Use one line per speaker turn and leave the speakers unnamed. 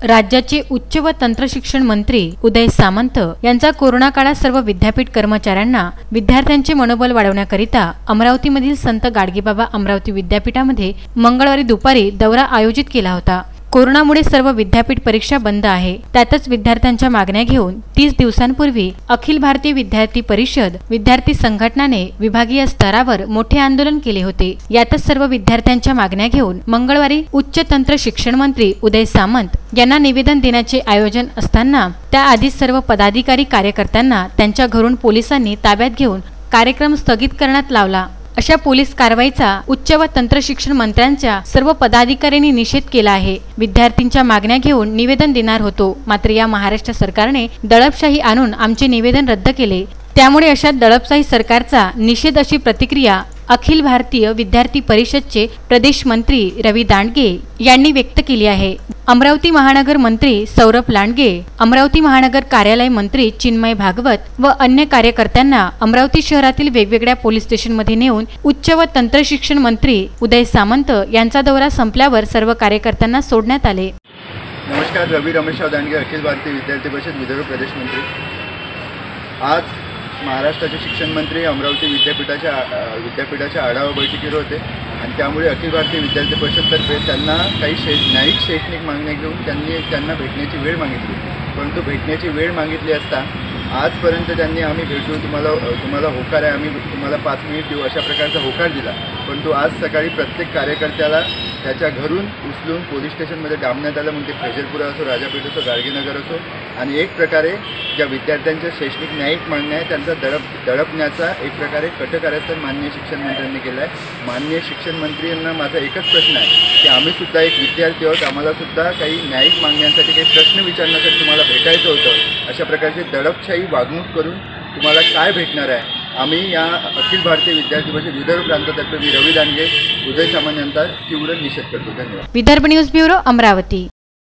राज्याचे उच्च व तंत्र शिक्षण मंत्री उदय सामंत यांचा कोरोना काळात सर्व विद्यापीठ कर्मचाऱ्यांना विद्यार्थ्यांचे मनोबल वाढवण्याकरिता अमरावतीमधील संत गाडगेबाबा अमरावती विद्यापीठामध्ये मंगळवारी दुपारी दौरा आयोजित केला होता। कोरोनामुळे सर्व विद्यापीठ परीक्षा बंद आहे। त्यातच विद्यार्थ्यांच्या मागण्या घेऊन 30 दिवसांपूर्वी अखिल भारतीय विद्यार्थी परिषद विद्यार्थी संघटनाने विभागीय स्तरावर मोठे आंदोलन केले होते। यातच सर्व विद्यार्थ्यांच्या मागण्या घेऊन मंगळवारी उच्च तंत्र शिक्षण मंत्री उदय सामंत यांना निवेदन देण्याचे आयोजन असताना त्याआधीच सर्व पदाधिकारी कार्यकर्त्यांना त्यांच्या घरून पोलिसांनी ताब्यात घेऊन कार्यक्रम स्थगित करण्यात लावला। अशा पोलीस कारवाईचा उच्च व तंत्र शिक्षण मंत्र्यांच्या सर्व पदाधिकाऱ्यांनी निषेध केला आहे। विद्यार्थ्यांच्या मागण्या घेऊन निवेदन देणार होतो, मात्र या महाराष्ट्र सरकारने दडपशाही आणून आमचे निवेदन रद्द केले। त्यामुळे अशा दडपशाही सरकारचा निषेध अशी प्रतिक्रिया अखिल भारतीय विद्यार्थी परिषदचे प्रदेश मंत्री रवी दांडगे यांनी व्यक्त केली आहे। अमरावती महानगर मंत्री सौरभ लांडगे, अमरावती महानगर कार्यालय मंत्री चिन्मय भागवत व अन्य कार्यकर्त्यांना अमरावती शहरातील वेगवेगळ्या पोलीस स्टेशनमध्ये नेऊन उच्च व तंत्र शिक्षण मंत्री उदय सामंत यांचा दौरा संपल्यावर सर्व कार्यकर्त्यांना सोडण्यात आले।
नमस्कार, रवी रमेशराव दांडगे, अखिल भारतीय विद्यार्थी परिषद विदर्भ प्रदेश मंत्री। आज महाराष्ट्राचे शिक्षण मंत्री अमरावती विद्यापीठाच्या आढावा बैठकीवर होते आणि त्यामुळे अखिल भारतीय विद्यार्थी परिषदतर्फे त्यांना काही न्यायिक शैक्षणिक मागण्या घेऊन त्यांना भेटण्याची वेळ मागितली। परंतु भेटण्याची वेळ मागितली असता आजपर्यंत त्यांनी आम्ही भेटू, तुम्हाला होकार आहे, आम्ही तुम्हाला 5 मिनिट देऊ अशा प्रकारचा होकार दिला। परंतु आज सकाळी प्रत्येक कार्यकर्त्याला त्याच्या घरून उचलून पोलीस स्टेशनमध्ये डांबण्यात आलं, म्हणजे फैजलपुरा असो, राजापेठ असो, गाडगेनगर असो, आणि एक प्रकारे ज्या विद्यार्थ्यांच्या शैक्षणिक न्यायिक मागण्या आहेत त्यांचा दडपण्याचा एक प्रकारे कट कारस्थान माननीय शिक्षण मंत्र्यांनी केला आहे। माननीय शिक्षण मंत्री यांना माझा एकच प्रश्न आहे की आम्ही सुद्धा एक विद्यार्थी आहोत, आम्हाला सुद्धा काही न्यायिक मागण्यांसाठी काही प्रश्न विचारण्यासाठी तुम्हाला भेटायचं होतं। अशा प्रकारची दडपशाही वागणूक करून तुम्हाला काय भेटणार आहे? आम्ही या अखिल भारतीय विद्यार्थी परिषद विदर्भ प्रांतातर्फे मी रवी दांडगे, उदय सामंत यांचा तीव्र निषेध करतो। धन्यवाद।
Vidarbha news bureau, Amravati.